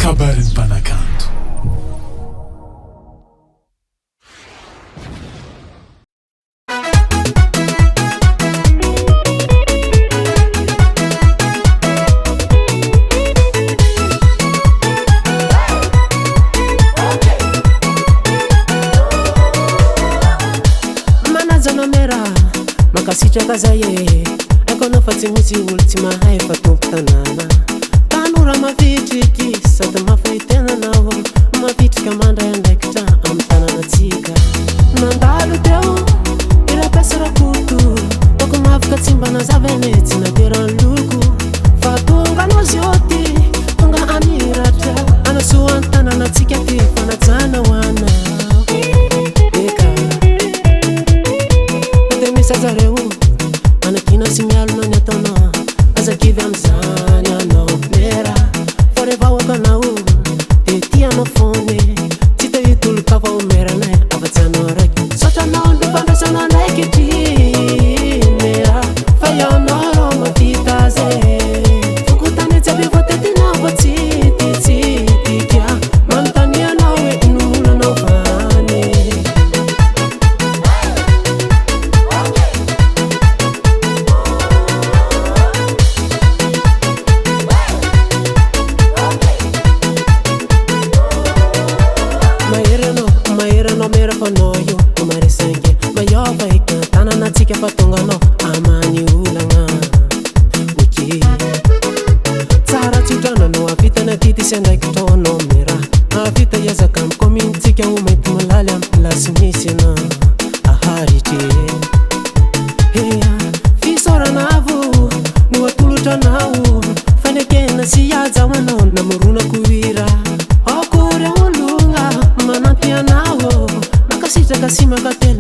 kabarin'ny mpanakanto. Makasitraka zay aiko anao fa tsy misy olo tsy mahay fa tompo tanàna. Tanora mavitriky sady mafaitena anao, mavitrika mandray andraikitra amin'ny tanànatsika. Nandalo teo irapiasa rakoto, toko mavaka tsy mba nazava ene tsy naterany loko. Fa tonga anao zioty, tonga aniratra anasoany tanànatsika ty fanajana hoana. Zareo anakina sy mialona ny ataonao, azakivy am'izany anao mera. Fa rehefa ahoaka anao de tianao fone, tsy te hitoloka fa omeranay afa-tsy anao raiky. Sotra anao ndo fandraisana andraikitry mera, fa ianao rô mavita zay. Fokotany tsy aby voatetinao fa tsy titsitika, manontany anao hoe inona anao vany. Mera fanao io umaresange mayova ikantananatsika fa tonga anao amany olagna. Oke tsara tsiotrananao avitana kity sy andraikitra anao mera, avita iazaka amin'ny kominitsika ho mety malaly amin'ny plasy misy ana aharitry. Ea fisoranavo no atolotranao, fanekena sy azaho anao namoronako hira. Akory olonga manampy anao, makasitraka sy makate